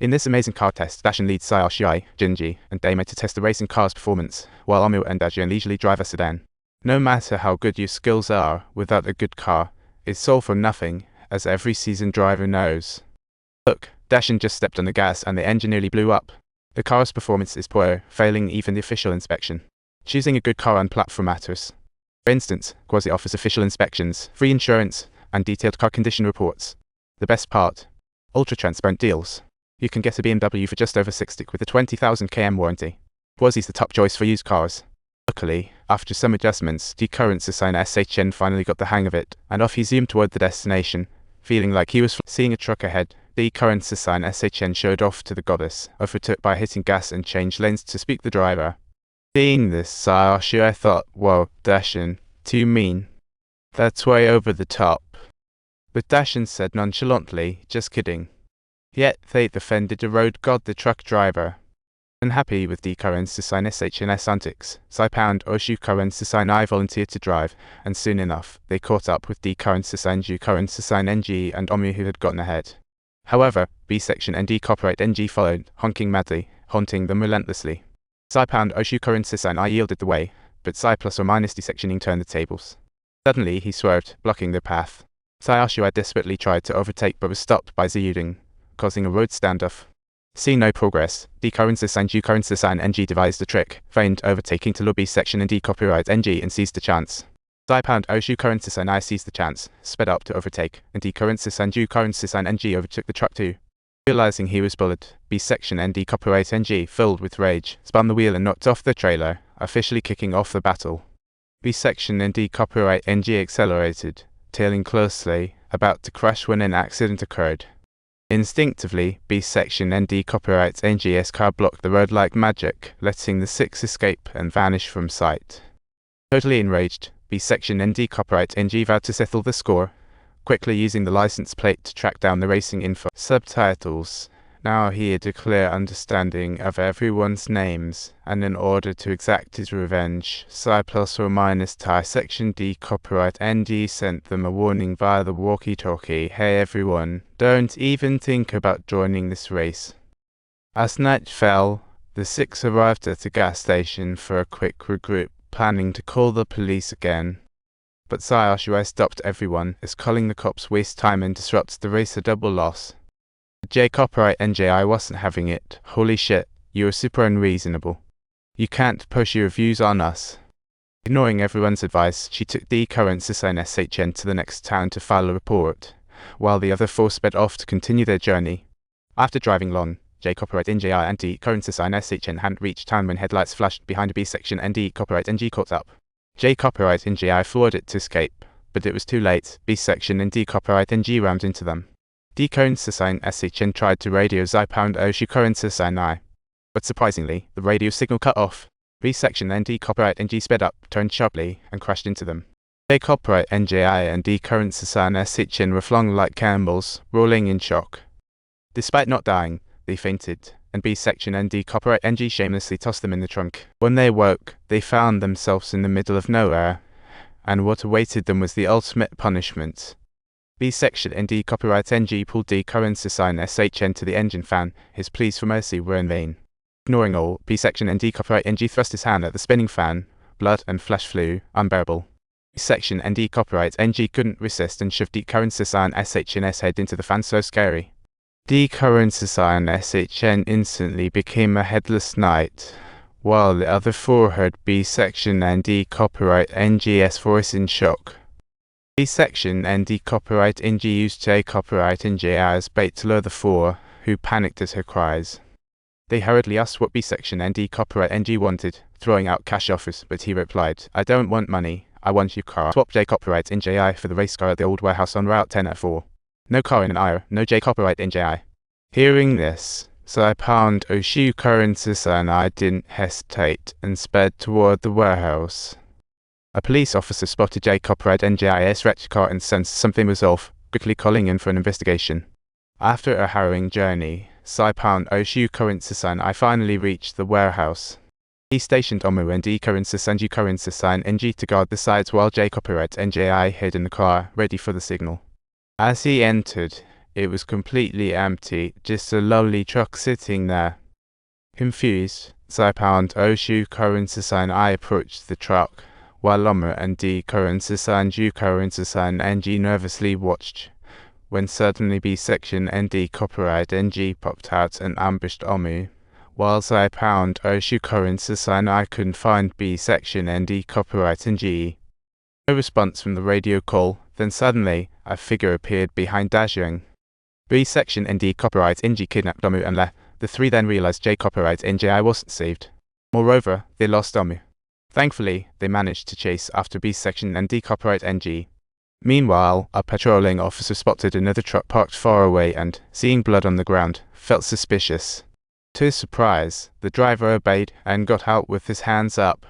In this amazing car test, Dacian leads Sai Shuai, Jinji, and Daimei to test the racing car's performance, while Omu and Dacian leisurely drive a sedan. No matter how good your skills are, without a good car, it's all for nothing, as every seasoned driver knows. Look, Dacian just stepped on the gas and the engine nearly blew up. The car's performance is poor, failing even the official inspection. Choosing a good car on platform matters. For instance, Quasi offers official inspections, free insurance, and detailed car condition reports. The best part? Ultra-transparent deals. You can get a BMW for just over 60 with a 20,000 km warranty. Quasi's the top choice for used cars. Luckily, after some adjustments, the current Susanna SHN finally got the hang of it, and off he zoomed toward the destination. Feeling like he was seeing a truck ahead, the current Susanna SHN showed off to the goddess, overtook by hitting gas and changed lanes to speak the driver. Seeing this, Sai Shuai thought, whoa, Dacian, too mean. That's way over the top. But Dacian said nonchalantly, just kidding. Yet they defended the road god, the truck driver. Unhappy with the current Susanna SHN's antics, Sai-Pound Oshu current Susanna volunteered to drive, and soon enough, they caught up with the current Susanju current Susanna NG and Omu who had gotten ahead. However, B-Section and D-Copyright NG followed, honking madly, haunting them relentlessly. Sai-Pound Oshu current Susanna yielded the way, but Sai plus or minus D-Sectioning turned the tables. Suddenly he swerved, blocking their path. Sai Shuai desperately tried to overtake but was stopped by Ziyuding, causing a road standoff. Seeing no progress, D-Current Susan Ju-Current Susan NG devised a trick, feigned overtaking to lobby section and D-Copyright NG and seized the chance. Sai-Pound Oshu Current Susan I seized the chance, sped up to overtake, and D-Current Susan Ju-Current Susan NG overtook the truck too. Realizing he was bullied, B-Section and D-Copyright NG, filled with rage, spun the wheel and knocked off the trailer, officially kicking off the battle. B-Section and D-Copyright NG accelerated, tailing closely, about to crash when an accident occurred. Instinctively, B-Section and D-Copyright NG's car blocked the road like magic, letting the six escape and vanish from sight. Totally enraged, B-Section and D-Copyright NG vowed to settle the score, quickly using the license plate to track down the racing info. Subtitles. Now he had a clear understanding of everyone's names, and in order to exact his revenge, Sai plus or minus tie section D copyright NG sent them a warning via the walkie-talkie. Hey everyone, don't even think about joining this race. As night fell, the six arrived at the gas station for a quick regroup, planning to call the police again. But Sai Shuai stopped everyone, as calling the cops waste time and disrupts the race, a double loss. J-Copyright NJI wasn't having it. Holy shit, you're super unreasonable. You can't push your views on us. Ignoring everyone's advice, she took the current Susan SHN to the next town to file a report, while the other four sped off to continue their journey. After driving long, J-Copyright NJI and D-Current Susan SHN hadn't reached town when headlights flashed behind a B-Section and D-Copyright NG caught up. J-Copyright NJI floored it to escape, but it was too late. B-Section and D-Copyright NG rammed into them. D-Current Susan SHN tried to radio Sai-Pound Oshu Current Susan I, but surprisingly, the radio signal cut off. B-Section and D-Copyright NG sped up, turned sharply, and crashed into them. J-Copyright NJI and D-Current Susan SHN were flung like cannonballs, rolling in shock. Despite not dying, they fainted, and B-Section and D-Copyright NG shamelessly tossed them in the trunk. When they woke, they found themselves in the middle of nowhere, and what awaited them was the ultimate punishment. B-Section and D-Copyright NG pulled D-Current Susan SHN to the engine fan. His pleas for mercy were in vain. Ignoring all, B-Section and D-Copyright NG thrust his hand at the spinning fan. Blood and flesh flew, unbearable. B-Section and D-Copyright NG couldn't resist and shoved D-Current Susan SHN's head into the fan. So scary. D-Current Susan SHN instantly became a headless knight, while the other four heard B-Section and D-Copyright NG's voice in shock. B-Section and D-Copyright NG used J-Copyright NG as bait to lure the four, who panicked at her cries. They hurriedly asked what B-Section and D-Copyright NG wanted, throwing out cash offers, but he replied, "I don't want money, I want your car." Swap J-Copyright NJI for the race car at the old warehouse on Route 1004. No car in an IRA, no J-Copyright NJI. Hearing this, Sai-Pound Oshu Current Susan I didn't hesitate and sped toward the warehouse. A police officer spotted J-Copyright NJI's wrecked car and sensed something was off, quickly calling in for an investigation. After a harrowing journey, Sai-Pound Oshu Current Susan I finally reached the warehouse. He stationed Omu and D-Current Susan Ju-Current Susan NG to guard the sides while J-Copyright NJI hid in the car, ready for the signal. As he entered, It was completely empty, just a lonely truck sitting there. Confused, Saipound Oshu Korinsasan I approached the truck, while Lomer and D Korinsasan Ju Korinsasan NG nervously watched, when suddenly B section ND copyright NG popped out and ambushed Omu. While Saipound Oshu Korinsasan I couldn't find B section ND copyright NG. No response from the radio call, then suddenly, a figure appeared behind Dajeng. B section ND copyright NG kidnapped Omu and left. The three then realized J copyright NJI wasn't saved. Moreover, they lost Omu. Thankfully, they managed to chase after B section and D copyright NG. Meanwhile, a patrolling officer spotted another truck parked far away and, seeing blood on the ground, felt suspicious. To his surprise, the driver obeyed and got out with his hands up.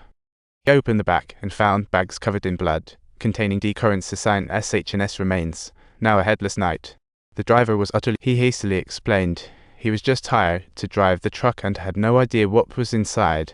He opened the back and found bags covered in blood, containing D Korinsasan SH&S remains, now a headless knight. The driver was utterly. He hastily explained he was just hired to drive the truck and had no idea what was inside.